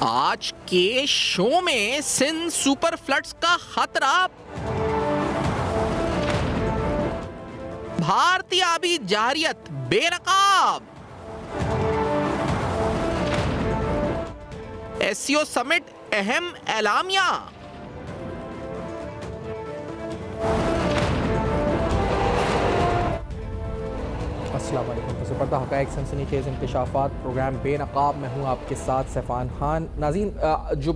آج کے شو میں سندھ سپر فلڈز کا خطرہ، بھارتی آبی جارحیت بے نقاب، SCO سمٹ اہم اعلامیہ۔ السلام علیکم۔ پس پردہ حقائق سنسنی خیز انکشافات، پروگرام بے نقاب میں ہوں آپ کے ساتھ سیفان خان۔ ناظرین، جو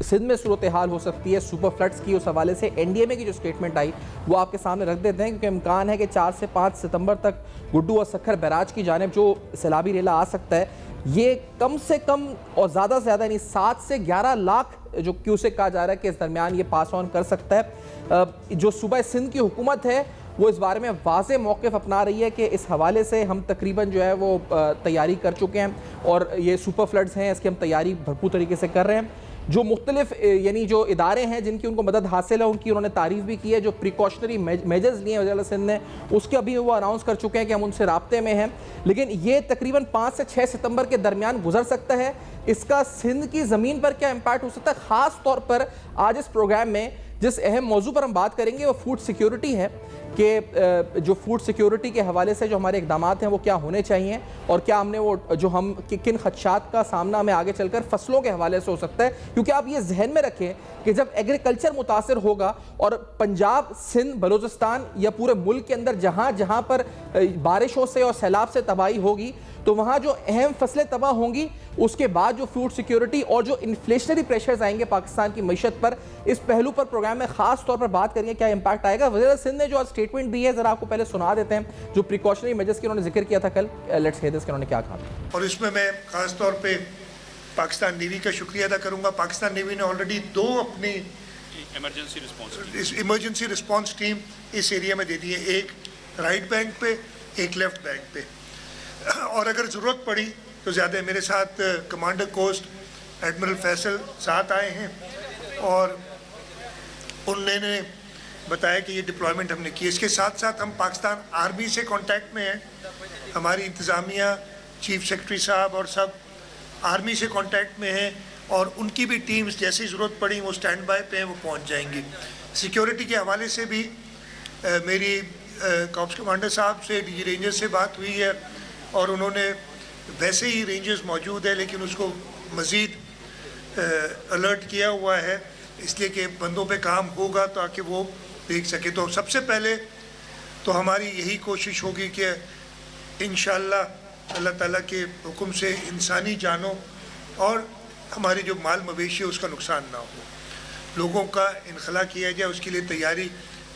سندھ میں صورتحال ہو سکتی ہے سپر فلڈز کی، اس حوالے سے NDMA کی جو سٹیٹمنٹ آئی وہ آپ کے سامنے رکھ دیتے ہیں، کیونکہ امکان ہے کہ 4 سے 5 ستمبر تک گڈو اور سکھر بیراج کی جانب جو سیلابی ریلا آ سکتا ہے، یہ کم سے کم اور زیادہ سے زیادہ یعنی 7 سے 11 لاکھ جو کیوسک کہا جا رہا ہے کہ اس درمیان یہ پاس آن کر سکتا ہے۔ جو صوبہ سندھ کی حکومت ہے وہ اس بارے میں واضح موقف اپنا رہی ہے کہ اس حوالے سے ہم تقریباً جو ہے وہ تیاری کر چکے ہیں، اور یہ سپر فلڈز ہیں، اس کی ہم تیاری بھرپور طریقے سے کر رہے ہیں۔ جو مختلف یعنی جو ادارے ہیں جن کی ان کو مدد حاصل ہے، ان کی انہوں نے تعریف بھی کی ہے۔ جو پریکاشنری میجرز لیے ہیں وزیر اعلیٰ سندھ نے، اس کے ابھی وہ اناؤنس کر چکے ہیں کہ ہم ان سے رابطے میں ہیں، لیکن یہ تقریباً 5 سے 6 ستمبر کے درمیان گزر سکتا ہے۔ اس کا سندھ کی زمین پر کیا امپیکٹ ہو سکتا ہے، خاص طور پر آج اس پروگرام میں جس اہم موضوع پر ہم بات کریں گے وہ فوڈ سیکیورٹی ہے، کہ جو فوڈ سیکیورٹی کے حوالے سے جو ہمارے اقدامات ہیں وہ کیا ہونے چاہیے، اور کیا ہم نے وہ جو ہم کن خدشات کا سامنا ہمیں آگے چل کر فصلوں کے حوالے سے ہو سکتا ہے۔ کیونکہ آپ یہ ذہن میں رکھیں کہ جب ایگریکلچر متاثر ہوگا اور پنجاب، سندھ، بلوچستان یا پورے ملک کے اندر جہاں پر بارشوں سے اور سیلاب سے تباہی ہوگی، تو وہاں جو اہم فصلیں تباہ ہوں گی، اس کے بعد جو فوڈ سیکیورٹی اور جو انفلیشنری پریشرز آئیں گے پاکستان کی معیشت پر، اس پہلو پر پروگرام میں خاص طور پر بات کریں گے کیا امپیکٹ آئے گا۔ وزیر سندھ نے جو آج سٹیٹمنٹ دی ہے، ذرا آپ کو پہلے سنا دیتے ہیں جو پریکاشنری میجرز کی انہوں نے ذکر کیا تھا کل۔ لیٹس ہیئر دس کہ انہوں نے کیا کہا۔ اور اس میں خاص طور پہ پاکستان نیوی کا شکریہ ادا کروں گا۔ پاکستان نیوی نے آلریڈی 2 اپنی ایمرجنسی رسپانس ٹیم اس ایریا میں دے دی ہے، ایک رائٹ بینک پہ، ایک لیفٹ بینک پہ، اور اگر ضرورت پڑی تو زیادہ میرے ساتھ کمانڈر کوسٹ ایڈمرل فیصل ساتھ آئے ہیں، اور انہوں نے بتایا کہ یہ ڈپلائمنٹ ہم نے کی۔ اس کے ساتھ ساتھ ہم پاکستان آرمی سے کانٹیکٹ میں ہیں، ہماری انتظامیہ، چیف سیکرٹری صاحب اور سب آرمی سے کانٹیکٹ میں ہیں، اور ان کی بھی ٹیمز جیسی ضرورت پڑی وہ سٹینڈ بائی پہ ہیں، وہ پہنچ جائیں گی۔ سیکیورٹی کے حوالے سے بھی میری کارپس کمانڈر صاحب سے، DG رینجرز سے بات ہوئی ہے، اور انہوں نے ویسے ہی رینجرز موجود ہے لیکن اس کو مزید الرٹ کیا ہوا ہے، اس لیے کہ بندوں پہ کام ہوگا تاکہ وہ دیکھ سکے۔ تو سب سے پہلے تو ہماری یہی کوشش ہوگی کہ انشاءاللہ اللہ تعالیٰ کے حکم سے انسانی جانوں اور ہماری جو مال مویشی ہے اس کا نقصان نہ ہو، لوگوں کا انخلا کیا جائے۔ اس کے لیے تیاری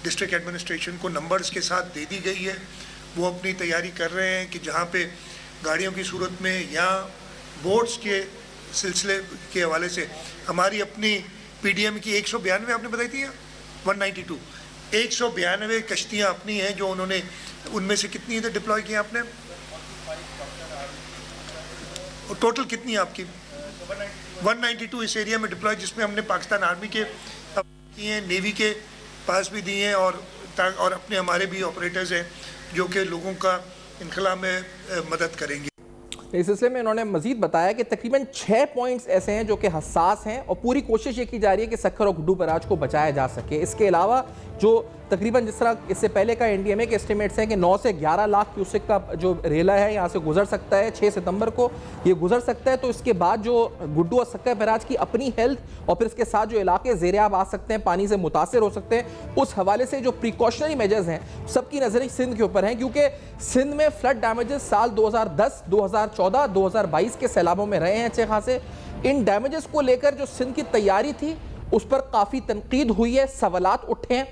ڈسٹرکٹ ایڈمنسٹریشن کو نمبرز کے ساتھ دے دی گئی ہے، وہ اپنی تیاری کر رہے ہیں کہ جہاں پہ گاڑیوں کی صورت میں یا بوٹس کے سلسلے کے حوالے سے ہماری اپنی PDM کی 192 آپ نے بتائی تھی، 192 192 کشتیاں اپنی ہیں جو انہوں نے، ان میں سے کتنی ادھر ڈپلوائے کی ہیں آپ نے، ٹوٹل کتنی ہے آپ کی؟ 192 اس ایریا میں ڈپلوائے، جس میں ہم نے پاکستان آرمی کے کیے ہیں، نیوی کے پاس بھی دیے ہیں، اور اپنے ہمارے بھی آپریٹرز ہیں جو کہ لوگوں کا انخلا میں مدد کریں گے۔ اس سلسلے میں انہوں نے مزید بتایا کہ تقریباً 6 پوائنٹس ایسے ہیں جو کہ حساس ہیں، اور پوری کوشش یہ کی جا رہی ہے کہ سکھر اور گڈو بیراج کو بچایا جا سکے۔ اس کے علاوہ جو تقریباً جس طرح اس سے پہلے کا NDMA کے اسٹیمیٹس ہیں کہ 9 سے 11 لاکھ کیوسک کا جو ریلا ہے یہاں سے گزر سکتا ہے، 6 ستمبر کو یہ گزر سکتا ہے۔ تو اس کے بعد جو گڈو اور سکھر بیراج کی اپنی ہیلتھ، اور پھر اس کے ساتھ جو علاقے زیر آب آ سکتے ہیں، پانی سے متاثر ہو سکتے ہیں، اس حوالے سے جو پریکاشنری میجرز ہیں سب کی نظریں سندھ کے اوپر ہیں، کیونکہ سندھ میں فلڈ ڈیمیجز سال 2010، 2014، 2022 کے سیلابوں میں رہے ہیں اچھے خاصے۔ ان ڈیمیجز کو لے کر جو سندھ کی تیاری تھی اس پر کافی تنقید ہوئی ہے، سوالات اٹھے ہیں۔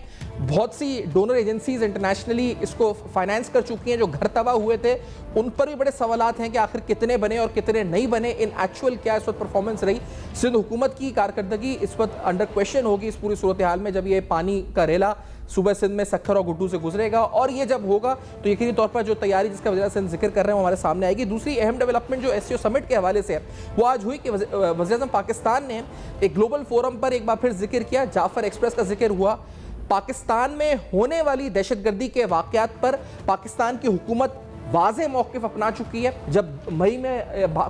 بہت سی ڈونر ایجنسیز انٹرنیشنلی اس کو فائنانس کر چکی ہیں، جو گھر تباہ ہوئے تھے ان پر بھی بڑے سوالات ہیں کہ آخر کتنے بنے اور کتنے نہیں بنے، ان ایکچوئل کیا اس وقت پرفارمنس رہی۔ سندھ حکومت کی کارکردگی اس وقت انڈر کویشچن ہوگی اس پوری صورتحال میں، جب یہ پانی کا ریلا صوبہ سندھ میں سکھر اور گڈو سے گزرے گا، اور یہ جب ہوگا تو یقینی طور پر جو تیاری جس کا وزیر سندھ ذکر کر رہے ہیں وہ ہمارے سامنے آئے گی۔ دوسری اہم ڈیولپمنٹ جو SCO سمٹ کے حوالے سے ہے وہ آج ہوئی کہ وزیر اعظم پاکستان نے ایک گلوبل فورم پر ایک بار پھر ذکر کیا، جعفر ایکسپریس کا ذکر ہوا۔ پاکستان میں ہونے والی دہشت گردی کے واقعات پر پاکستان کی حکومت واضح موقف اپنا چکی ہے. جب مئی میں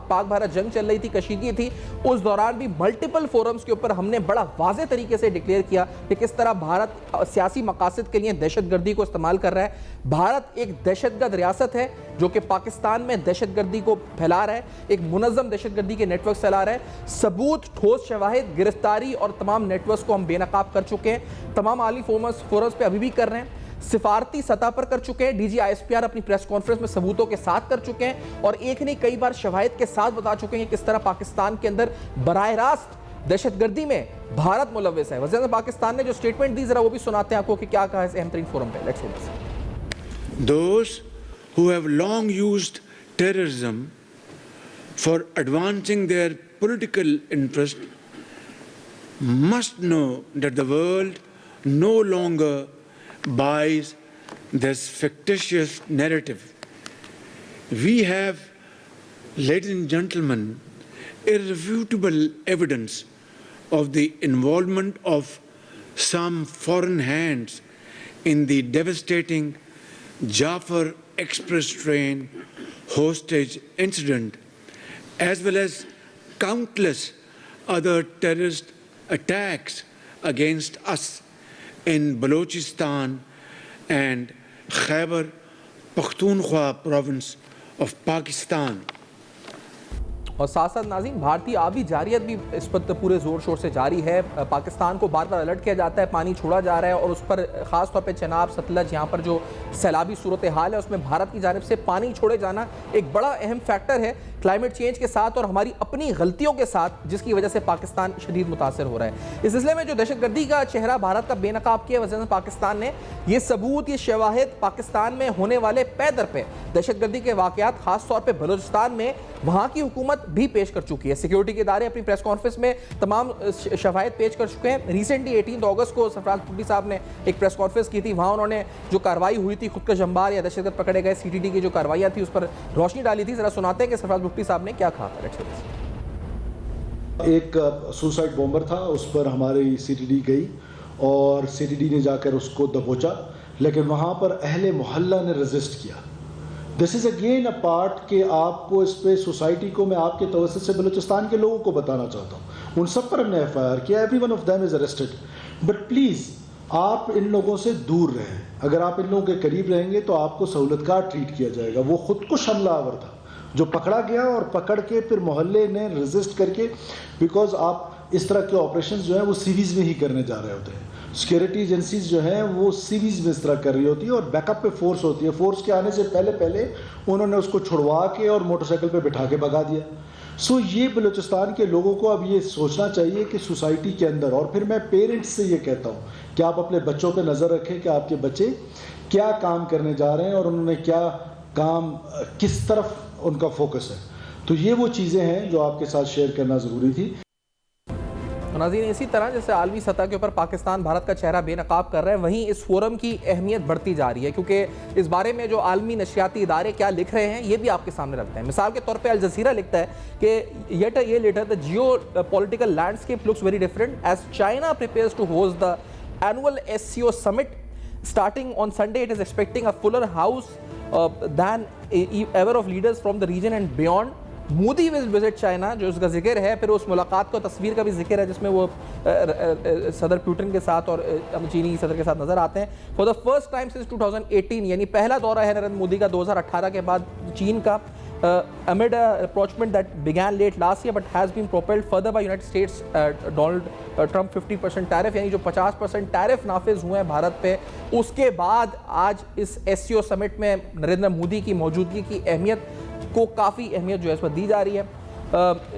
پاک بھارت جنگ چل رہی تھی, کشیدگی تھی, اس دوران بھی ملٹیپل فورمز کے اوپر ہم نے بڑا واضح طریقے سے ڈکلیئر کیا کہ کس طرح بھارت سیاسی مقاصد کے لیے دہشت گردی کو استعمال کر رہا ہے. بھارت ایک دہشت گرد ریاست ہے جو کہ پاکستان میں دہشت گردی کو پھیلا رہا ہے, ایک منظم دہشت گردی کے نیٹ ورک چلا رہا ہے. ثبوت, ٹھوس شواہد, گرفتاری اور تمام نیٹ ورکس کو ہم بے نقاب کر چکے ہیں. تمام عالمی فورمز پہ ابھی بھی کر رہے ہیں, سفارتی سطح پر کر چکے ہیں. D G I S P R اپنی پریس کانفرنس میں ثبوتوں کے ساتھ کر چکے ہیں, اور ایک نہیں کئی بار شواہد کے ساتھ بتا چکے ہیں کس طرح پاکستان کے اندر براہ راست دہشت گردی میں بھارت ملوث ہے. وزیر اعظم پاکستان نے جو سٹیٹمنٹ دی, ذرا وہ بھی سناتے ہیں آپ کو کہ کیا کہا ہے اس اہم ترین فورم پہ. Let's listen. Those who have long used terrorism for advancing their political interest must know that the world no longer buys this fictitious narrative. We have, ladies and gentlemen, irrefutable evidence of the involvement of some foreign hands in the devastating Jafar Express train hostage incident, as well as countless other terrorist attacks against us in Balochistan and Khyber Pakhtunkhwa province of Pakistan. اور ساتھ ساتھ ناظرین, بھارتی آبی جارحیت بھی اس پر پورے زور شور سے جاری ہے. پاکستان کو بار بار الرٹ کیا جاتا ہے, پانی چھوڑا جا رہا ہے, اور اس پر خاص طور پہ چناب, ستلج, یہاں پر جو سیلابی صورتحال ہے اس میں بھارت کی جانب سے پانی چھوڑے جانا ایک بڑا اہم فیکٹر ہے کلائمیٹ چینج کے ساتھ اور ہماری اپنی غلطیوں کے ساتھ, جس کی وجہ سے پاکستان شدید متاثر ہو رہا ہے. اس سلسلے میں جو دہشت گردی کا چہرہ بھارت کا بے نقاب کیا وزیر اعظم پاکستان نے, یہ ثبوت, یہ شواہد پاکستان میں ہونے والے پے در پہ دہشت گردی کے واقعات خاص طور پہ بلوچستان میں وہاں کی حکومت بھی پیش کر چکی ہے. سیکیورٹی کے ادارے اپنی پریس کانفرنس میں تمام شواہد پیش کر چکے ہیں. ریسنٹلی 18 اگست کو سرفراز بھٹی صاحب نے ایک پریس کانفرنس کی تھی, وہاں انہوں نے جو کارروائی ہوئی تھی, خود کش جمبار یا دہشت گرد پکڑے گئے CTT کی جو کارروائیاں تھی اس پر روشنی ڈالی تھی. ذرا سناتے ہیں کہ سرفراز بھٹی صاحب نے کیا کہا تھا. ایک سوسائڈ بومبر تھا, اس پر ہماری CTT گئی اور CTT نے جا کر اس کو دبوچا, لیکن وہاں پر اہل محلہ نے ریزسٹ کیا. دس از اگین اے پارٹ کہ آپ کو اس پہ سوسائٹی کو میں آپ کے توسط سے بلوچستان کے لوگوں کو بتانا چاہتا ہوں, ان سب پر ہم نے FIR کیا, every one of them is arrested. But please آپ ان لوگوں سے دور رہیں. اگر آپ ان لوگوں کے قریب رہیں گے تو آپ کو سہولت کار ٹریٹ کیا جائے گا. وہ خودکش حملہ آور تھا جو پکڑا گیا, اور پکڑ کے پھر محلے نے ریزسٹ کر کے, بیکاز آپ اس طرح کے آپریشنز جو ہیں وہ سیویز میں ہی کرنے جا رہے ہوتے ہیں. سیکیورٹی ایجنسیز جو ہیں وہ سیویز میں اس طرح کر رہی ہوتی ہے, اور بیک اپ پہ فورس ہوتی ہے. فورس کے آنے سے پہلے انہوں نے اس کو چھڑوا کے اور موٹر سائیکل پہ بٹھا کے بھگا دیا. سو یہ بلوچستان کے لوگوں کو اب یہ سوچنا چاہیے کہ سوسائٹی کے اندر, اور پھر میں پیرنٹس سے یہ کہتا ہوں کہ آپ اپنے بچوں پہ نظر رکھیں کہ آپ کے بچے کیا کام کرنے جا رہے ہیں اور انہوں نے کیا کام, کس طرف ان کا فوکس ہے. تو یہ وہ چیزیں ہیں جو آپ کے ساتھ شیئر کرنا ضروری تھی. ناظرین, اسی طرح جیسے عالمی سطح کے اوپر پاکستان بھارت کا چہرہ بے نقاب کر رہا ہے, وہیں اس فورم کی اہمیت بڑھتی جا رہی ہے, کیونکہ اس بارے میں جو عالمی نشریاتی ادارے کیا لکھ رہے ہیں یہ بھی آپ کے سامنے رکھتے ہیں. مثال کے طور پہ الجزیرہ لکھتا ہے کہ yet a year later the geopolitical landscape looks very different as China prepares to host the annual SCO summit. Starting on Sunday, it is expecting a fuller house than ever of leaders from the region and beyond. Modi will visit China, جو اس کا ذکر ہے. پھر اس ملاقات کو تصویر کا بھی ذکر ہے جس میں وہ صدر پیوٹن کے ساتھ اور چینی صدر کے ساتھ نظر آتے ہیں. For the first time since 2018, یعنی پہلا دورہ ہے نریندر مودی کا 2018 کے بعد چین کا, amid a approachment that began late last year but has been propelled further by United States Donald Trump 50% tariff, یعنی جو 50% ٹیرف نافذ ہوئے ہیں بھارت پہ, اس کے بعد آج اس SCO سمٹ میں نریندر مودی کی موجودگی کی اہمیت کو کافی اہمیت جو ہے اس پر دی جا رہی ہے.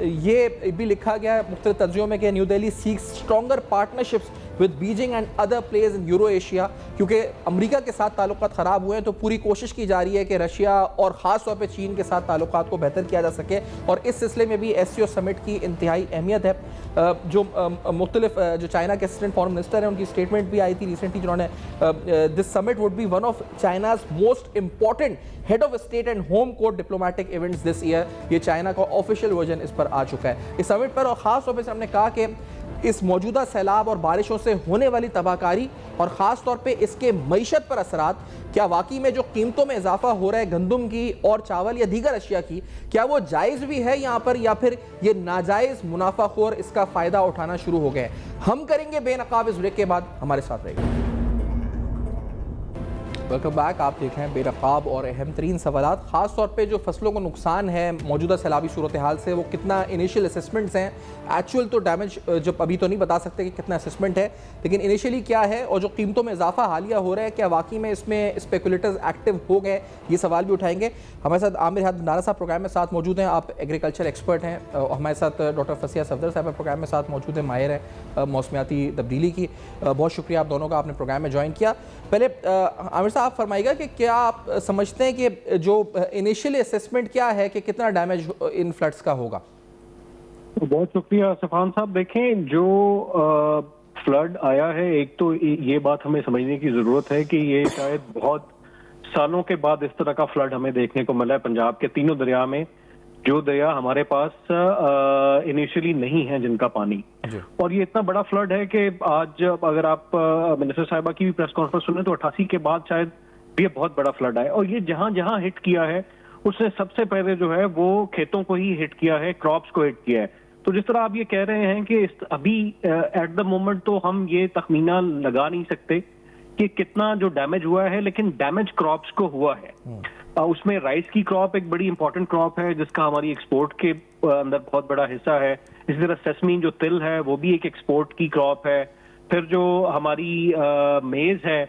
یہ بھی لکھا گیا ہے مختلف تنظیموں میں کہ New Delhi seeks stronger partnerships with Beijing and other players in Euro Asia, کیونکہ امریکہ کے ساتھ تعلقات خراب ہوئے ہیں تو پوری کوشش کی جا رہی ہے کہ رشیا اور خاص طور پہ چین کے ساتھ تعلقات کو بہتر کیا جا سکے, اور اس سلسلے میں بھی SCO سمٹ کی انتہائی اہمیت ہے. جو مختلف جو چائنا کے اسسٹنٹ فارن منسٹر ہیں ان کی سٹیٹمنٹ بھی آئی تھی ریسنٹلی, جنہوں نے this summit would be one of China's most important head of state and home court diplomatic events this year. یہ چائنا کا آفیشیل ورژن اس پر آ چکا ہے اس سمٹ پر, اور خاص طور پہ ہم نے کہا کہ اس موجودہ سیلاب اور بارشوں سے ہونے والی تباہ کاری اور خاص طور پہ اس کے معیشت پر اثرات، کیا واقعی میں جو قیمتوں میں اضافہ ہو رہا ہے گندم کی اور چاول یا دیگر اشیاء کی، کیا وہ جائز بھی ہے یہاں پر، یا پھر یہ ناجائز منافع خور اس کا فائدہ اٹھانا شروع ہو گئے؟ ہم کریں گے بے نقاب اس بریک کے بعد، ہمارے ساتھ رہے گا۔ ویلکم بیک، آپ دیکھ رہے ہیں بے نقاب، اور اہم ترین سوالات خاص طور پہ جو فصلوں کو نقصان ہے موجودہ سیلابی صورتحال سے، وہ کتنا انیشیل اسسمنٹس ہیں، ایکچوئل تو ڈیمیج جب ابھی تو نہیں بتا سکتے کہ کتنا اسسمنٹ ہے، لیکن انیشیلی کیا ہے، اور جو قیمتوں میں اضافہ حالیہ ہو رہا ہے کیا واقعی میں اس میں اسپیکولیٹرز ایکٹیو ہو گئے، یہ سوال بھی اٹھائیں گے۔ ہمارے ساتھ عامر حیات بھنڈارا صاحب پروگرام میں ساتھ موجود ہیں، آپ ایگریکلچر ایکسپرٹ ہیں، ہمارے ساتھ ڈاکٹر فصیحہ صفدر صاحب پروگرام میں ساتھ موجود ہیں، ماہر ہیں موسمیاتی تبدیلی کی۔ بہت شکریہ آپ دونوں کا، آپ نے پروگرام میں جوائن کیا۔ پہلے عامر صاحب آپ فرمائیے گا کہ کیا آپ سمجھتے ہیں کہ جو انیشیل اسسمنٹ کیا ہے کہ کتنا ڈیمیج ان فلڈز کا ہوگا؟ بہت شکریہ سفان صاحب۔ دیکھیں جو فلڈ آیا ہے، ایک تو یہ بات ہمیں سمجھنے کی ضرورت ہے کہ یہ شاید بہت سالوں کے بعد اس طرح کا فلڈ ہمیں دیکھنے کو ملا ہے پنجاب کے تینوں دریا میں، جو دریا ہمارے پاس انیشلی نہیں ہے جن کا پانی، اور یہ اتنا بڑا فلڈ ہے کہ آج اگر آپ منسٹر صاحبہ کی بھی پریس کانفرنس سنیں تو 88 کے بعد شاید یہ بہت بڑا فلڈ آیا، اور یہ جہاں جہاں ہٹ کیا ہے اس نے سب سے پہلے جو ہے وہ کھیتوں کو ہی ہٹ کیا ہے، کراپس کو ہٹ کیا ہے۔ تو جس طرح آپ یہ کہہ رہے ہیں کہ ابھی ایٹ دا مومنٹ تو ہم یہ تخمینہ لگا نہیں سکتے کہ کتنا جو ڈیمیج ہوا ہے، لیکن ڈیمیج کراپس کو ہوا ہے۔ اس میں رائس کی کراپ ایک بڑی امپورٹنٹ کراپ ہے جس کا ہماری ایکسپورٹ کے اندر بہت بڑا حصہ ہے۔ اسی طرح سیسمین جو تل ہے وہ بھی ایک ایکسپورٹ کی کراپ ہے۔ پھر جو ہماری میز ہے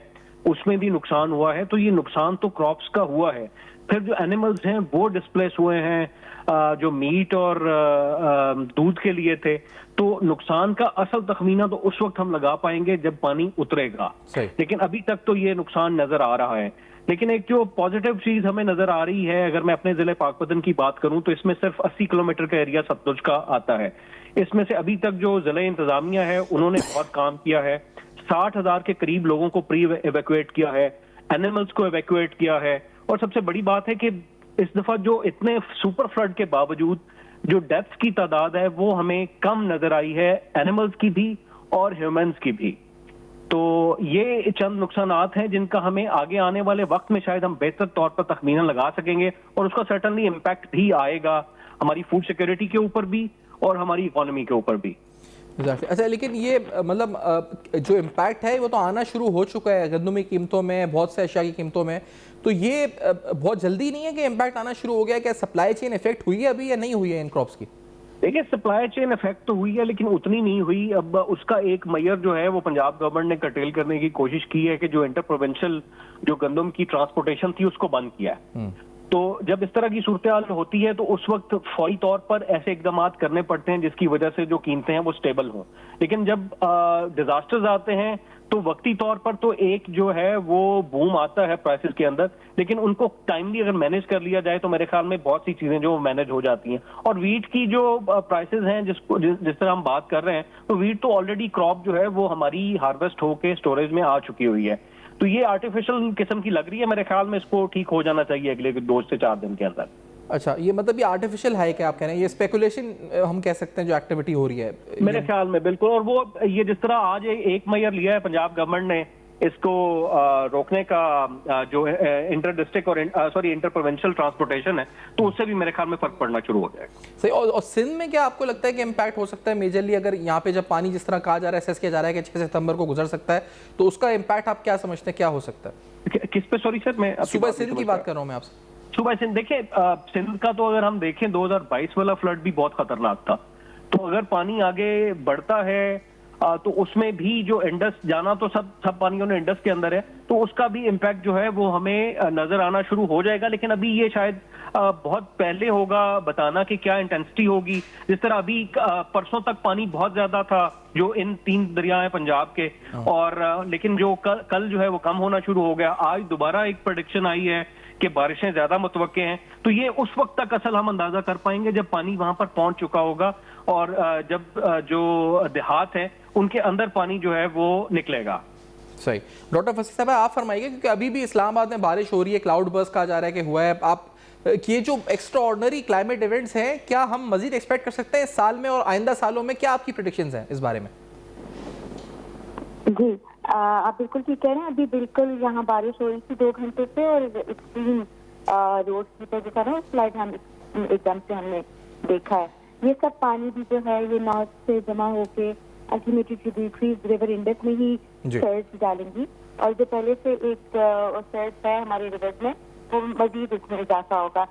اس میں بھی نقصان ہوا ہے، تو یہ نقصان تو کراپس کا ہوا ہے۔ پھر جو اینیملز ہیں وہ ڈسپلیس ہوئے ہیں، جو میٹ اور دودھ کے لیے تھے، تو نقصان کا اصل تخمینہ تو اس وقت ہم لگا پائیں گے جب پانی اترے گا، لیکن ابھی تک تو یہ نقصان نظر آ رہا ہے۔ لیکن ایک جو پازیٹیو چیز ہمیں نظر آ رہی ہے، اگر میں اپنے ضلع پاک پتن کی بات کروں تو اس میں صرف 80 کلومیٹر کا ایریا ستلج کا آتا ہے۔ اس میں سے ابھی تک جو ضلع انتظامیہ ہے انہوں نے بہت کام کیا ہے، 60,000 کے قریب لوگوں کو پری ایویکویٹ کیا ہے، اینیملز کو ایویکویٹ کیا ہے، اور سب سے بڑی بات ہے کہ اس دفعہ جو اتنے سپر فلڈ کے باوجود جو ڈیتھس کی تعداد ہے وہ ہمیں کم نظر آئی ہے، اینیملز کی بھی اور ہیومنز کی بھی۔ تو یہ چند نقصانات ہیں جن کا ہمیں آگے آنے والے وقت میں شاید ہم بہتر طور پر تخمینہ لگا سکیں گے، اور اس کا سرٹنلی امپیکٹ بھی آئے گا ہماری فوڈ سیکیورٹی کے اوپر بھی اور ہماری اکانومی کے اوپر بھی۔ اچھا، لیکن یہ مطلب جو امپیکٹ ہے وہ تو آنا شروع ہو چکا ہے گندم کی قیمتوں میں، بہت سے اشیاء کی قیمتوں میں، تو یہ بہت جلدی نہیں ہے کہ امپیکٹ آنا شروع ہو گیا؟ کیا سپلائی چین افیکٹ ہوئی ہے ابھی یا نہیں ہوئی ہے ان کراپس کی؟ دیکھیں سپلائی چین افیکٹ تو ہوئی ہے لیکن اتنی نہیں ہوئی۔ اب اس کا ایک میئر جو ہے وہ پنجاب گورنمنٹ نے کرٹیل کرنے کی کوشش کی ہے کہ جو انٹر پروونشل جو گندم کی ٹرانسپورٹیشن تھی اس کو بند کیا ہے۔ تو جب اس طرح کی صورتحال ہوتی ہے تو اس وقت فوری طور پر ایسے اقدامات کرنے پڑتے ہیں جس کی وجہ سے جو قیمتیں ہیں وہ سٹیبل ہوں، لیکن جب ڈیزاسٹرز آتے ہیں تو وقتی طور پر تو ایک جو ہے وہ بوم آتا ہے پرائسز کے اندر، لیکن ان کو ٹائملی اگر مینیج کر لیا جائے تو میرے خیال میں بہت سی چیزیں جو مینیج ہو جاتی ہیں۔ اور ویٹ کی جو پرائسز ہیں جس طرح ہم بات کر رہے ہیں، تو ویٹ تو آلریڈی کراپ جو ہے وہ ہماری ہارویسٹ ہو کے اسٹوریج میں آ چکی ہوئی ہے، تو یہ آرٹیفیشل قسم کی لگ رہی ہے، میرے خیال میں اس کو ٹھیک ہو جانا چاہیے اگلے 2 سے 4 دن کے اندر۔ اچھا، یہ مطلب یہ آرٹیفیشل ہے کہ آپ کہہ رہے ہیں یہ اسپیکولیشن ہم کہہ سکتے ہیں جو ایکٹیویٹی ہو رہی ہے میرے خیال میں؟ بالکل، اور وہ یہ جس طرح آج ایک میئر لیا ہے پنجاب گورنمنٹ نے اس کو روکنے کا، جو انٹر ڈسٹرکٹ اور انٹر پروونشل ٹرانسپورٹیشن ہے، تو اس سے بھی میرے خیال میں فرق پڑنا شروع ہو جائے گا۔ صحیح۔ اور سندھ میں کیا آپ کو لگتا ہے کہ امپیکٹ ہو سکتا ہے میجرلی، اگر یہاں پہ جب پانی جس طرح کہا جا رہا ہے اسیس کیا جا رہا ہے کہ 6 ستمبر کو گزر سکتا ہے، تو اس کا امپیکٹ آپ کیا سمجھتے ہیں کیا ہو سکتا ہے؟ کس پہ؟ سوری سر، میں صوبہ سندھ کی بات کر رہا ہوں میں آپ سے۔ صوبہ سندھ، دیکھیں سندھ کا تو اگر ہم دیکھیں 2022 والا فلڈ بھی بہت خطرناک تھا، تو اگر پانی آگے بڑھتا ہے تو اس میں بھی جو انڈس جانا تو سب پانیوں نے انڈس کے اندر ہے، تو اس کا بھی امپیکٹ جو ہے وہ ہمیں نظر آنا شروع ہو جائے گا، لیکن ابھی یہ شاید بہت پہلے ہوگا بتانا کہ کیا انٹینسٹی ہوگی۔ جس طرح ابھی پرسوں تک پانی بہت زیادہ تھا جو ان 3 دریا ہیں پنجاب کے، اور لیکن جو کل جو ہے وہ کم ہونا شروع ہو گیا۔ آج دوبارہ ایک پریڈکشن آئی ہے کہ بارشیں زیادہ متوقع ہیں، تو یہ اس وقت تک اصل ہم اندازہ کر پائیں گے جب پانی وہاں پر پہنچ چکا ہوگا، اور جب جو دیہات ہیں ان کے اندر پانی جو ہے وہ نکلے گا۔ صحیح۔ ڈاکٹر فصیح صاحب آپ فرمائیے، کیونکہ ابھی بھی اسلام آباد میں بارش ہو رہی ہے، کلاؤڈ برسٹ کہا جا رہا ہے کہ ہوا ہے، آپ کہ یہ جو ایکسٹرا آرڈنری کلائمیٹ ایونٹس ہیں کیا ہم مزید ایکسپیکٹ کر سکتے ہیں اس سال میں اور آئندہ سالوں میں؟ کیا آپ کی پریڈکشنز ہیں اس بارے میں؟ جی آپ بالکل ٹھیک کہہ رہے ہیں. ابھی بالکل یہاں بارش ہو رہی تھی 2 گھنٹے سے اور ایکسٹریم روڈ کی پہ جو تھا نا فلڈ ہم ایک دم سے ہم نے دیکھا ہے. یہ سب پانی بھی جو ہے یہ نارتھ سے جمع ہو کے الٹیمیٹلی ٹریبیوٹریز ریور انڈس میں ہی سرج ڈالیں گی اور جو پہلے سے ایک سرج ہے ہمارے ریورز میں وہ مزید اس میں اضافہ ہوگا.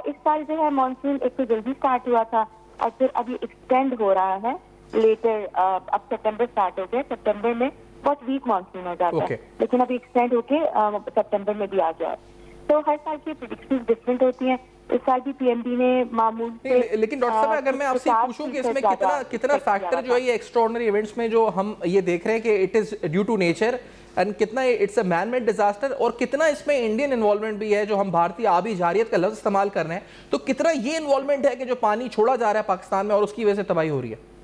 اس سال جو ہے مانسون ایک تو جلدی اسٹارٹ ہوا تھا اور پھر ابھی ایکسٹینڈ ہو رہا ہے لیٹر. اب سپٹمبر اسٹارٹ ہو گیا. سپٹمبر میں بہت ویک مانسون ہو جاتا ہے لیکن ابھی ایکسٹینڈ ہو کے سپٹمبر میں بھی آ گیا ہے. تو ہر سال کی پریڈکشنز ڈفرینٹ ہوتی ہیں. اس سال بھی پی ایم ڈی نے معمول سے لیکن ڈاکٹر صاحب اگر میں آپ سے پوچھوں کہ اس میں کتنا فیکٹر جو ہے یہ ایکسٹراڈنری ایونٹس میں جو ہم یہ دیکھ رہے ہیں کہ it is due to nature and کتنا it's a man made disaster اور کتنا اس میں انڈین انوالومنٹ بھی ہے جو ہم بھارتی آبی جارحیت کا لفظ استعمال کر رہے ہیں, تو کتنا یہ انوالومنٹ ہے کہ جو پانی چھوڑا جا رہا ہے پاکستان میں اور اس کی وجہ سے تباہی ہو رہی ہے؟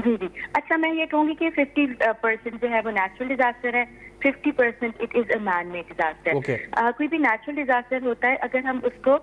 جی جی اچھا میں یہ کہوں گی کہ 50% جو ہے وہ نیچرل ڈیزاسٹر ہے, 50% it is a man made disaster. کوئی بھی نیچرل ڈیزاسٹر ہوتا ہے اگر ہم اس کو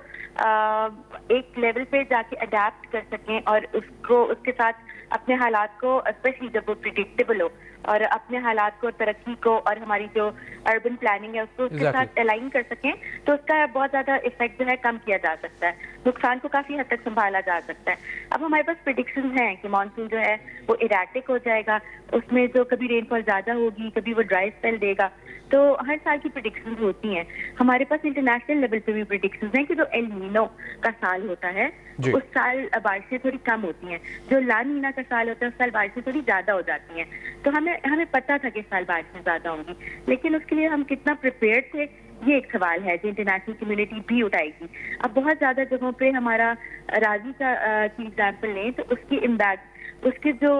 ایک لیول پہ جا کے اڈیپٹ کر سکیں اور اس کے ساتھ اپنے حالات کو اسپیشلی جب وہ پریڈکٹیبل ہو اور اپنے حالات کو ترقی کو اور ہماری جو اربن پلاننگ ہے اس کو اس کے ساتھ الائن کر سکیں تو اس کا بہت زیادہ افیکٹ جو ہے کم کیا جا سکتا ہے, نقصان کو کافی حد تک سنبھالا جا سکتا ہے. اب ہمارے پاس پریڈکشنز ہیں کہ مانسون جو ہے وہ ایراٹک ہو جائے گا, اس میں جو کبھی رین فال زیادہ ہوگی کبھی وہ ڈرائی اسپیل دے گا, تو ہر سال کی پریڈکشنز ہوتی ہیں. ہمارے پاس انٹرنیشنل لیول پہ بھی پریڈکشنز ہیں کہ جو ایل نینو کا سال ہوتا ہے اس سال بارشیں تھوڑی کم ہوتی ہیں, جو لا نینا کا سال ہوتا ہے اس سال بارشیں تھوڑی زیادہ ہو جاتی ہیں. تو ہمیں پتہ تھا کہ اس سال بارشیں زیادہ ہوں گی, لیکن اس کے لیے ہم کتنا پریپیئرڈ تھے یہ ایک سوال ہے جو انٹرنیشنل کمیونٹی بھی اٹھائے گی. اب بہت زیادہ جگہوں پہ ہمارا راضی کا کی ایگزامپل لیں تو اس کی امداد اس کے جو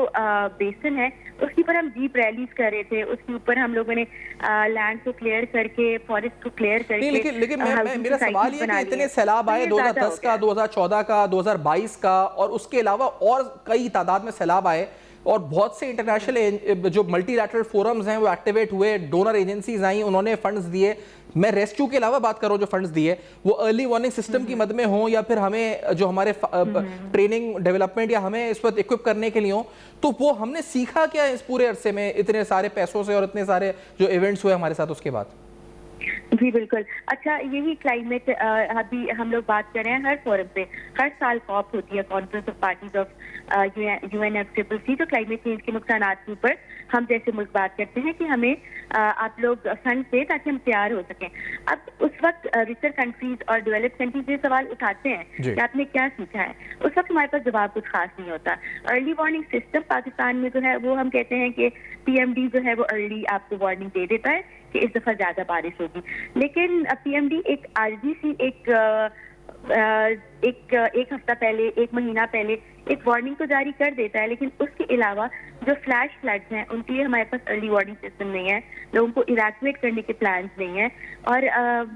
بیسن ہے اس کے اوپر ہم جیپ ریلیز کر رہے تھے, اس کے اوپر ہم لوگوں نے لینڈ کو کلیئر کر کے فارسٹ کو کلیئر کر کے. لیکن میرا سوال یہ کہ اتنے سیلاب آئے 2010 کا 2014 کا 2022 کا اور اس کے علاوہ اور کئی تعداد میں سیلاب آئے اور بہت سے انٹرنیشنل جو ملٹی لیٹرل فورمز ہیں وہ ایکٹیویٹ ہوئے, ڈونر ایجنسیز آئیں انہوں نے فنڈز دیے. میں ریسکیو کے علاوہ بات کر رہا ہوں جو فنڈز دیے وہ ارلی وارننگ سسٹم کی مد میں ہوں یا پھر ہمیں جو ہمارے ٹریننگ ڈیولپمنٹ یا ہمیں اس وقت اکوپ کرنے کے لیے ہوں, تو وہ ہم نے سیکھا کیا اس پورے عرصے میں اتنے سارے پیسوں سے اور اتنے سارے جو ایونٹس ہوئے ہمارے ساتھ اس کے بعد؟ جی بالکل. اچھا یہی کلائمیٹ ابھی ہم لوگ بات کر رہے ہیں ہر فورم پہ, ہر سال کاپ ہوتی ہے conference of parties of UNFCCC جو کلائمیٹ چینج کے نقصانات کے اوپر ہم جیسے ملک بات کرتے ہیں کہ ہمیں آپ لوگ فنڈ دیں تاکہ ہم تیار ہو سکیں. اب اس وقت ریچر کنٹریز اور ڈیولپ کنٹریز یہ سوال اٹھاتے ہیں کہ آپ نے کیا سیکھا ہے, اس وقت ہمارے پاس جواب کچھ خاص نہیں ہوتا. ارلی وارننگ سسٹم پاکستان میں جو ہے وہ ہم کہتے ہیں کہ PMD جو ہے وہ ارلی آپ کو وارننگ دے دیتا ہے کہ اس دفعہ زیادہ بارش ہوگی, لیکن PMD ایک عارضی سی ایک ہفتہ پہلے ایک مہینہ پہلے ایک وارننگ تو جاری کر دیتا ہے, لیکن اس کے علاوہ جو فلیش فلڈز ہیں ان کے لیے ہمارے پاس ارلی وارننگ سسٹم نہیں ہے, لوگوں کو ایویکویٹ کرنے کے پلانز نہیں ہیں. اور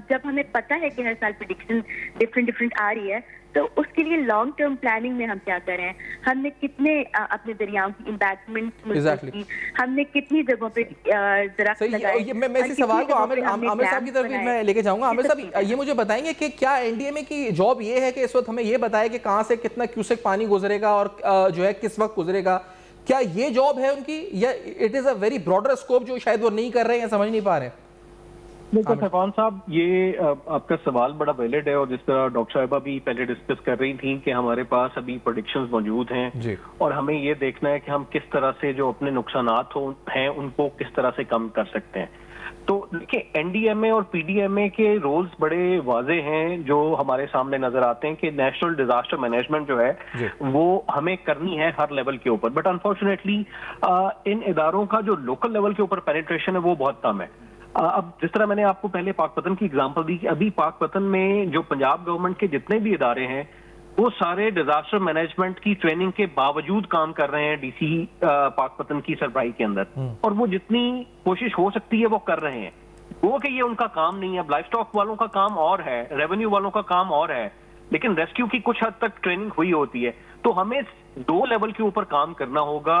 جب ہمیں پتہ ہے کہ ہر سال پریڈکشن ڈفرینٹ آ رہی ہے تو اس کے لیے لانگ ٹرم پلاننگ میں ہم کیا کر رہے ہیں, ہم نے کتنے اپنے دریاؤں کی امبیکمنٹ کی, ہم نے کتنی جگہوں پہ درخت لگائے. میں اسی سوال کو عامر صاحب کی طرف میں لے کے جاؤں گا. عامر صاحب یہ مجھے بتائیں گے کہ کیا NDMA کی جاب یہ ہے کہ اس وقت ہمیں یہ بتائے کہ کہاں سے کتنا کیوسک پانی گزرے گا اور جو ہے کس وقت گزرے گا, کیا یہ جاب ہے ان کی یا it is a very broader scope جو شاید وہ نہیں کر رہے ہیں, سمجھ نہیں پا رہے ہیں؟ بالکل سیفان صاحب یہ آپ کا سوال بڑا ویلڈ ہے, اور جس طرح ڈاکٹر صاحبہ بھی پہلے ڈسکس کر رہی تھیں کہ ہمارے پاس ابھی پریڈکشنز موجود ہیں اور ہمیں یہ دیکھنا ہے کہ ہم کس طرح سے جو اپنے نقصانات ہیں ان کو کس طرح سے کم کر سکتے ہیں. تو دیکھیں NDMA اور PDMA کے رولز بڑے واضح ہیں جو ہمارے سامنے نظر آتے ہیں کہ نیشنل ڈیزاسٹر مینجمنٹ جو ہے وہ ہمیں کرنی ہے ہر لیول کے اوپر, بٹ انفارچونیٹلی ان اداروں کا جو لوکل لیول کے اوپر پینیٹریشن ہے وہ بہت کم ہے. اب جس طرح میں نے آپ کو پہلے پاک پتن کی اگزامپل دی کہ ابھی پاک پتن میں جو پنجاب گورنمنٹ کے جتنے بھی ادارے ہیں وہ سارے ڈیزاسٹر مینجمنٹ کی ٹریننگ کے باوجود کام کر رہے ہیں DC پاک پتن کی سربراہی کے اندر, اور وہ جتنی کوشش ہو سکتی ہے وہ کر رہے ہیں. وہ کہ یہ ان کا کام نہیں ہے, لائف اسٹاک والوں کا کام اور ہے, ریونیو والوں کا کام اور ہے, لیکن ریسکیو کی کچھ حد تک ٹریننگ ہوئی ہوتی ہے. تو ہمیں 2 لیول کے اوپر کام کرنا ہوگا,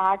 8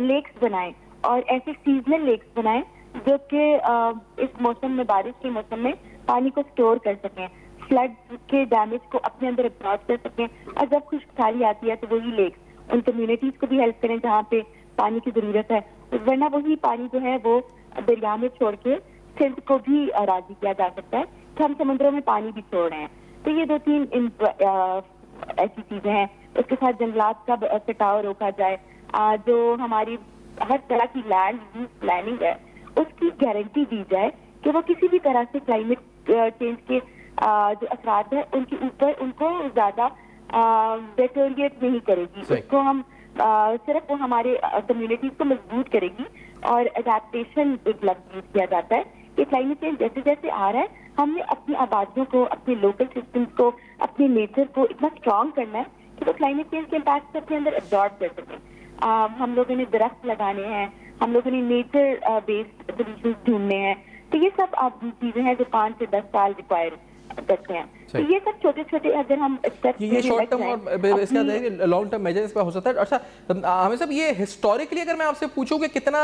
لیکس بنائیں اور ایسے سیزنل لیکس بنائیں جو کہ اس موسم میں, بارش کے موسم میں پانی کو اسٹور کر سکیں, فلڈ کے ڈیمیج کو اپنے اندر ابزارب کر سکیں, اور جب خشک سالی آتی ہے تو وہی لیکس ان کمیونٹیز کو بھی ہیلپ کریں جہاں پہ پانی کی ضرورت ہے, ورنہ وہی پانی جو ہے وہ دریا میں چھوڑ کے سندھ کو بھی راضی کیا جا سکتا ہے کہ ہم سمندروں میں پانی بھی چھوڑ رہے ہیں. تو یہ 2-3 ایسی چیزیں ہیں. اس کے ساتھ جنگلات کا کٹاؤ روکا جائے, جو ہماری ہر طرح کی لینڈ یوز پلاننگ ہے اس کی گارنٹی دی جائے کہ وہ کسی بھی طرح سے کلائمیٹ چینج کے جو اثرات ہیں ان کے اوپر ان کو زیادہ ڈیٹوریٹ نہیں کرے گی. اس کو ہم صرف وہ ہمارے کمیونٹیز کو مضبوط کرے گی. اور اڈیپٹیشن ایک لفظ یوز کیا جاتا ہے کہ کلائمیٹ چینج جیسے جیسے آ رہا ہے ہم نے اپنی آبادیوں کو, اپنے لوکل سسٹمز کو, اپنے نیچر کو اتنا اسٹرانگ کرنا ہے کہ وہ کلائمیٹ چینج کے امپیکٹ کو اپنے اندر ابزارب کر سکیں. ہم لوگوں نے درخت لگانے ہیں, ہم لوگوں نے نیچر بیسڈ سولوشنز ڈھونڈنے ہیں. تو یہ سب چیزیں ہیں جو 5 سے 10 سال ریکوائر کرتے ہیں. تو یہ سب چھوٹے چھوٹے اگر ہم یہ شارٹ ٹرم اور اس کا لانگ ٹرم میجر اس پہ ہو سکتا ہے. اچھا ہمیں صاحب یہ ہسٹوریکلی اگر میں آپ سے پوچھوں کہ کتنا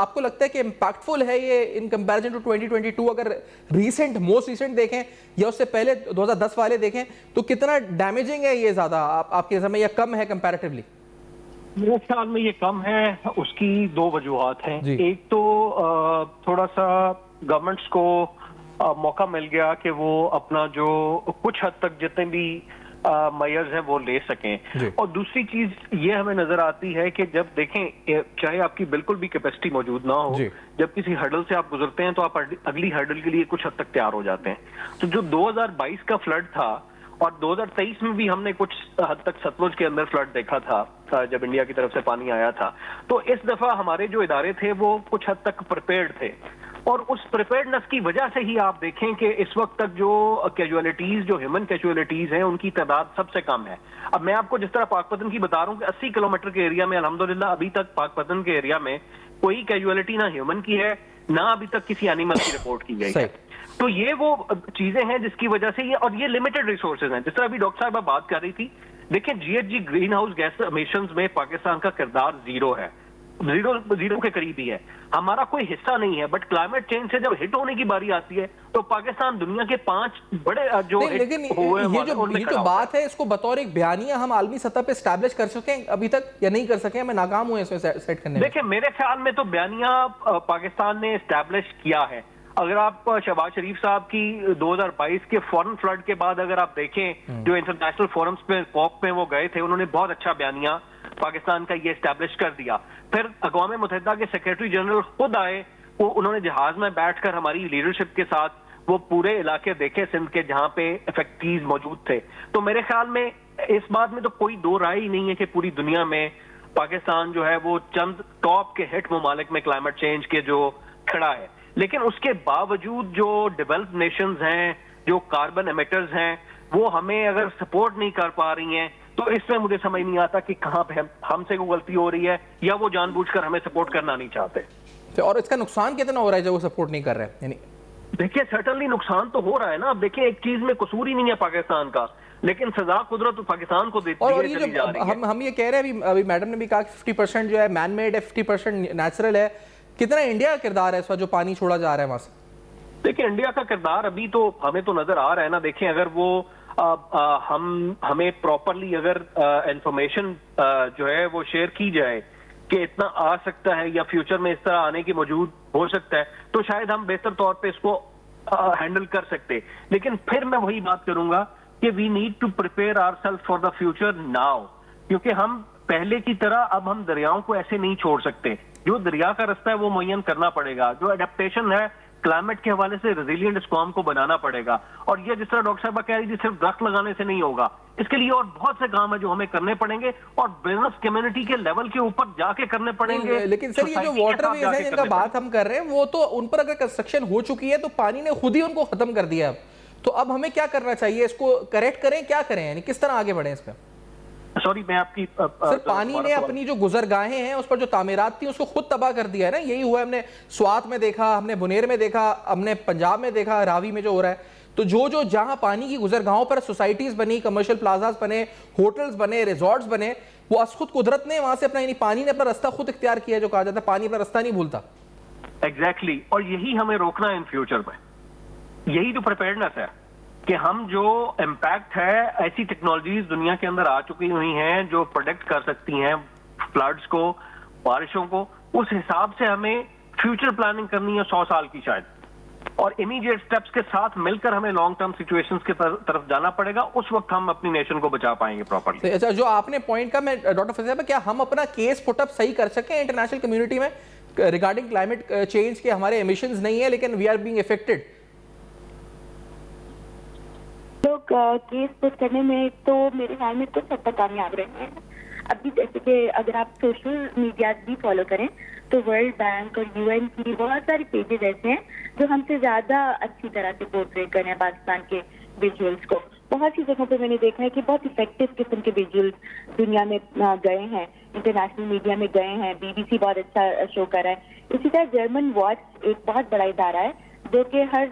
آپ کو لگتا ہے کہ امپیکٹفل ہے یہ ان کمپیریزن ٹو 2022, اگر ریسنٹ موسٹ ریسنٹ دیکھیں یا اس سے پہلے 2010 والے دیکھیں تو کتنا ڈیمیجنگ ہے یہ زیادہ آپ کے نظر میں, یا کم ہے کمپیریٹیولی؟ میرے خیال میں یہ کم ہے. اس کی 2 وجوہات ہیں. ایک تو تھوڑا سا گورنمنٹس کو موقع مل گیا کہ وہ اپنا جو کچھ حد تک جتنے بھی میئرز ہیں وہ لے سکیں. اور دوسری چیز یہ ہمیں نظر آتی ہے کہ جب دیکھیں چاہے آپ کی بالکل بھی کیپیسٹی موجود نہ ہو, جب کسی ہرڈل سے آپ گزرتے ہیں تو آپ اگلی ہرڈل کے لیے کچھ حد تک تیار ہو جاتے ہیں. تو جو 2022 کا فلڈ تھا اور 2023 میں بھی ہم نے کچھ حد تک ستلج کے اندر فلڈ دیکھا تھا جب انڈیا کی طرف سے پانی آیا تھا, تو اس دفعہ ہمارے جو ادارے تھے وہ کچھ حد تک پریپیئرڈ تھے. اور اس پریپیئرڈنس کی وجہ سے ہی آپ دیکھیں کہ اس وقت تک جو کیجولیٹیز, جو ہیومن کیجولیٹیز ہیں, ان کی تعداد سب سے کم ہے. اب میں آپ کو جس طرح پاک پتن کی بتا رہا ہوں کہ 80 کلومیٹر کے ایریا میں الحمدللہ ابھی تک پاک پتن کے ایریا میں کوئی کیجولیٹی نہ ہیومن کی ہے نہ ابھی تک کسی اینیمل کی رپورٹ کی گئی ہے. تو یہ وہ چیزیں ہیں جس کی وجہ سے یہ, اور یہ لمیٹڈ ریسورسز ہیں. جس طرح ابھی ڈاکٹر صاحبہ بات کر رہی تھی, دیکھیں GHG green house gas emissions میں پاکستان کا کردار 0 ہے, 0 کے قریب ہی ہے. ہمارا کوئی حصہ نہیں ہے. بٹ کلائمیٹ چینج سے جب ہٹ ہونے کی باری آتی ہے تو پاکستان دنیا کے 5 بڑے جو لیکن یہ جو بات ہے اس کو بطور ایک بیانیہ ہم عالمی سطح پہ اسٹیبلش کر سکیں ابھی تک یا نہیں کر سکیں؟ ہمیں ناکام ہوئے اس میں سیٹ کرنے میں. دیکھیں میرے خیال میں تو بیانیہ پاکستان نے اسٹیبلش کیا ہے. اگر آپ شہباز شریف صاحب کی 2022 کے فورن فلڈ کے بعد اگر آپ دیکھیں جو انٹرنیشنل فورمز پہ کوپ میں وہ گئے تھے, انہوں نے بہت اچھا بیانیہ پاکستان کا یہ اسٹیبلش کر دیا. پھر اقوام متحدہ کے سیکریٹری جنرل خود آئے, وہ انہوں نے جہاز میں بیٹھ کر ہماری لیڈرشپ کے ساتھ وہ پورے علاقے دیکھے سندھ کے جہاں پہ افیکٹیز موجود تھے. تو میرے خیال میں اس بات میں تو کوئی دو رائے ہی نہیں ہے کہ پوری دنیا میں پاکستان جو ہے وہ چند ٹاپ کے ہٹ ممالک میں کلائمیٹ چینج کے جو کھڑا ہے. لیکن اس کے باوجود جو ڈیولپڈ نیشنز ہیں, جو کاربن ایمیٹرز ہیں, وہ ہمیں اگر سپورٹ نہیں کر پا رہی ہیں تو اس میں مجھے سمجھ نہیں آتا کہ کہاں پہ ہم سے کوئی غلطی ہو رہی ہے یا وہ جان بوجھ کر ہمیں سپورٹ کرنا نہیں چاہتے. اور اس کا نقصان کتنا ہو رہا ہے جب وہ سپورٹ نہیں کر رہے ہیں؟ یعنی دیکھیے سرٹنلی نقصان تو ہو رہا ہے نا. اب دیکھیں ایک چیز میں قصور ہی نہیں ہے پاکستان کا, لیکن سزا قدرت پاکستان کو دیتی ہے. اور یہ جو ہم یہ کہہ رہے ہیں, ابھی میڈم نے بھی کہا کہ 50% جو ہے مین میڈ ہے, 50% نیچرل ہے. کتنا انڈیا کا کردار ہے اس وقت جو پانی چھوڑا جا رہا ہے وہاں سے؟ دیکھیں انڈیا کا کردار ابھی تو ہمیں تو نظر آ رہا ہے نا. دیکھیں اگر وہ ہمیں پراپرلی اگر انفارمیشن جو ہے وہ شیئر کی جائے کہ اتنا آ سکتا ہے یا فیوچر میں اس طرح آنے کی موجود ہو سکتا ہے, تو شاید ہم بہتر طور پہ اس کو ہینڈل کر سکتے. لیکن پھر میں وہی بات کروں گا کہ we need to prepare our self for the future now, کیونکہ ہم پہلے کی طرح اب ہم دریاؤں کو ایسے نہیں چھوڑ سکتے. جو دریا کا رستہ ہے وہ معین کرنا پڑے گا. جو اڈیپٹیشن ہے کلائمیٹ کے حوالے سے ریزیلینٹ اس قوم کو بنانا پڑے گا. اور یہ جس طرح ڈاکٹر صاحبہ کہہ رہی تھی صرف درخت لگانے سے نہیں ہوگا, اس کے لیے اور بہت سے کام ہیں جو ہمیں کرنے پڑیں گے اور بزنس کمیونٹی کے لیول کے اوپر جا کے کرنے پڑیں گے. لیکن سر یہ جو واٹر ویز ہیں جن کا بات ہم کر رہے ہیں وہ تو ان پر اگر کنسٹرکشن ہو چکی ہے تو پانی نے خود ہی ان کو ختم کر دیا. تو اب ہمیں کیا کرنا چاہیے؟ اس کو کریکٹ کریں, کیا کریں, یعنی کس طرح آگے بڑھیں اس پہ؟ سوری میں آپ کی سر پانی نے اپنی جو گزرگاہیں ہیں اس پر جو تعمیرات تھی اس کو خود تباہ کر دیا ہے نا. یہی ہوا ہم نے سوات میں دیکھا, ہم نے بنیر میں دیکھا, ہم نے پنجاب میں دیکھا, راوی میں جو ہو رہا ہے. تو جو جہاں پانی کی گزرگاہوں پر سوسائٹیز بنی, کمرشل پلازاز بنے, ہوٹلز بنے, ریزورٹس بنے, وہ از خود قدرت نے وہاں سے اپنا, یعنی پانی نے اپنا راستہ خود اختیار کیا, جو کہا جاتا ہے پانی اپنا راستہ نہیں بھولتا. ایگزیکٹلی, اور یہی ہمیں روکنا ہے ان فیوچر میں. یہی تو پریپیئرنس ہے کہ ہم جو امپیکٹ ہے, ایسی ٹیکنالوجیز دنیا کے اندر آ چکی ہوئی ہیں جو پروڈکٹ کر سکتی ہیں فلڈز کو, بارشوں کو, اس حساب سے ہمیں فیوچر پلاننگ کرنی ہے 100 سال کی شاید, اور امیڈیٹ سٹیپس کے ساتھ مل کر ہمیں لانگ ٹرم سچویشنز کی طرف جانا پڑے گا. اس وقت ہم اپنی نیشن کو بچا پائیں گے پراپرلی. اچھا, جو آپ نے پوائنٹ کا, میں ڈاکٹر فضل صاحب, کیا ہم اپنا کیس پٹ اپ صحیح کر سکیں انٹرنیشنل کمیونٹی میں ریگارڈنگ کلائمیٹ چینج کے ہمارے ایمیشنز نہیں ہیں لیکن وی آر بینگ افیکٹڈ؟ لوگ کیس پٹ کرنے میں تو میرے خیال میں کچھ حد تک کامیاب رہے ہیں. ابھی جیسے کہ اگر آپ سوشل میڈیا بھی فالو کریں تو ورلڈ بینک اور UN کی بہت ساری پیجز ایسے ہیں جو ہم سے زیادہ اچھی طرح سے پورٹریٹ کر رہے ہیں پاکستان کے ویژولس کو. بہت سی جگہوں پہ میں نے دیکھا ہے کہ بہت افیکٹو قسم کے ویژولس دنیا میں گئے ہیں, انٹرنیشنل میڈیا میں گئے ہیں, BBC بہت اچھا شو کر رہا ہے. اسی طرح جرمن واچ ایک بہت بڑا ادارہ ہے جو کہ ہر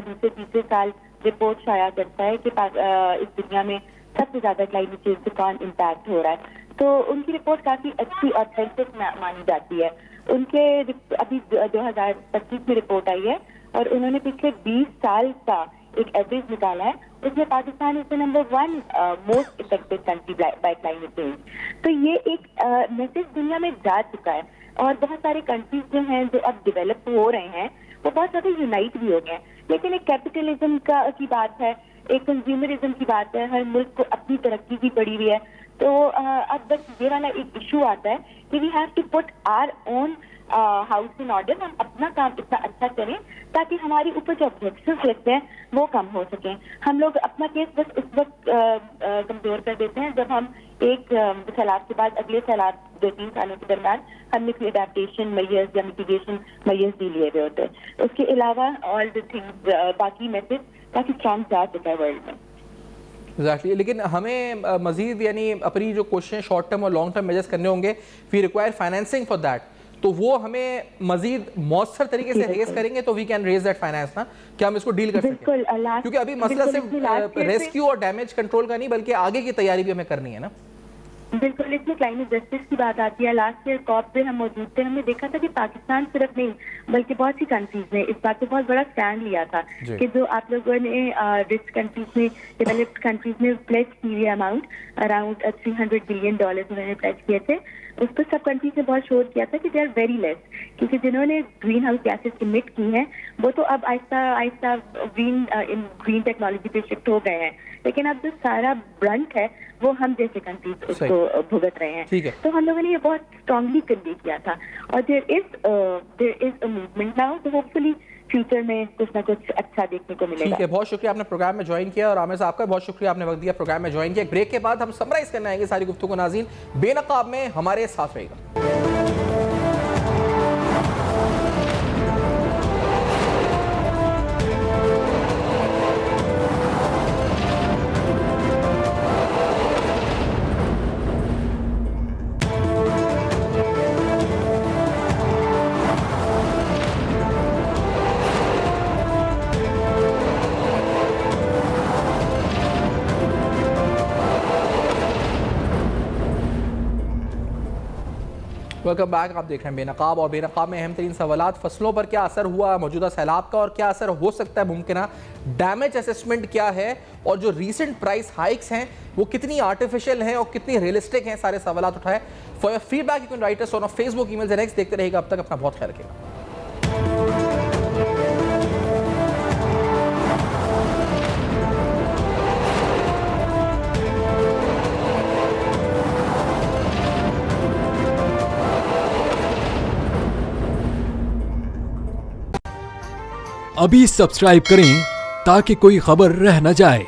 دوسرے تیسرے سال رپورٹ شائع کرتا ہے کہ اس دنیا میں سب سے زیادہ کلائمیٹ چینج سے کون امپیکٹ ہو رہا ہے. تو ان کی رپورٹ کافی اچھی آتھینٹک مانی جاتی ہے. ان کے ابھی 2025 میں رپورٹ آئی ہے اور انہوں نے پچھلے 20 سال کا ایک ایوریج نکالا ہے. اس میں Pakistan is number 1 most affected country by climate change. تو یہ ایک میسج دنیا میں جا چکا ہے, اور بہت سارے کنٹریز جو ہیں جو اب ڈیولپ ہو رہے ہیں وہ بہت زیادہ یونائٹ بھی ہو گئے ہیں. لیکن ایک کیپٹلزم کی بات ہے, ایک کنزیومرزم کی بات ہے, ہر ملک کو اپنی ترقی کی پڑی ہوئی ہے. تو اب بس یہ والا ایک ایشو آتا ہے کہ we have to put our own house in order. ہم اپنا کام اتنا اچھا کریں تاکہ ہماری اوپر جو آبجیکشنز لگتے ہیں وہ کم ہو سکیں. ہم لوگ اپنا کیس بس اس وقت کمزور کر دیتے ہیں جب ہم ایک سیلاب کے بعد اگلے سیلاب 2-3 سالوں کے درمیان ہم نے کوئی اڈیپٹیشن میئرز یا میٹیگیشن میئرز بھی لیے ہوئے ہوتے ہیں. اس کے علاوہ آل دی تھنگز, باقی میسج کافی اسٹرانگ جا چکا ہے ورلڈ میں. ایگزیکٹلی, لیکن ہمیں مزید یعنی اپنی جو کوششیں شارٹ ٹرم اور لانگ ٹرم میجرز کرنے ہوں گے, we require financing for that. تو وہ ہمیں مزید مؤثر طریقے سے ریز کریں گے تو we can raise that finance نا, کہ ہم اس کو ڈیل کر سکیں. کیونکہ ابھی مسئلہ صرف ریسکیو اور ڈیمیج کنٹرول کا نہیں بلکہ آگے کی تیاری بھی ہمیں کرنی ہے نا. بالکل, اس میں کلائمیٹ جسٹس کی بات آتی ہے. لاسٹ ایئر کاپ پہ ہم موجود تھے, ہم نے دیکھا تھا کہ پاکستان صرف نہیں بلکہ بہت سی کنٹریز نے اس بات پہ بہت بڑا اسٹینڈ لیا تھا کہ جو آپ لوگوں نے رچ کنٹریز میں, ڈیولپڈ کنٹریز میں پلیج کی ہوئی اماؤنٹ اراؤنڈ $300 بلین انہوں نے پلیج کیے تھے, اس پر سب کنٹریز نے بہت شور کیا تھا کہ دے آر ویری لیس, کیونکہ جنہوں نے گرین ہاؤس گیسز امٹ کی ہیں وہ تو اب آہستہ آہستہ گرین ٹیکنالوجی پہ شفٹ ہو گئے ہیں. لیکن اب جو سارا برنٹ ہے وہ ہم جیسے کنٹریز اس کو بھگت رہے ہیں. تو ہم لوگوں نے یہ بہت اسٹرانگلی کنوے کیا تھا, اور دیر از اے موومنٹ ناؤ. تو ہوپ فلی فیوچر میں کچھ نہ کچھ اچھا دیکھنے کو ملے گا. ٹھیک ہے, بہت شکریہ آپ نے پروگرام میں جوائن کیا, اور عامر صاحب کا بہت شکریہ آپ نے وقت دیا پروگرام میں جوائن کیا. ایک بریک کے بعد ہم سمرائز کرنے آئیں گے ساری گفتگو. ناظرین بے نقاب میں ہمارے ساتھ رہے گا. Welcome back. آپ دیکھ رہے ہیں بے نقاب, اور بے نقاب میں اہم ترین سوالات: فصلوں پر کیا اثر ہوا موجودہ سیلاب کا, اور کیا اثر ہو سکتا ہے ممکنہ, ڈیمیج اسسمنٹ کیا ہے, اور جو ریسنٹ پرائس ہائکس ہیں وہ کتنی آرٹیفیشل ہیں اور کتنی ریئلسٹک ہیں. سارے سوالات اٹھائے. For your feedback you can write us on Facebook, email, next دیکھتے رہے گا. اب تک اپنا بہت خیال رکھیے گا. ابھی سبسکرائب کریں تاکہ کوئی خبر رہ نہ جائے.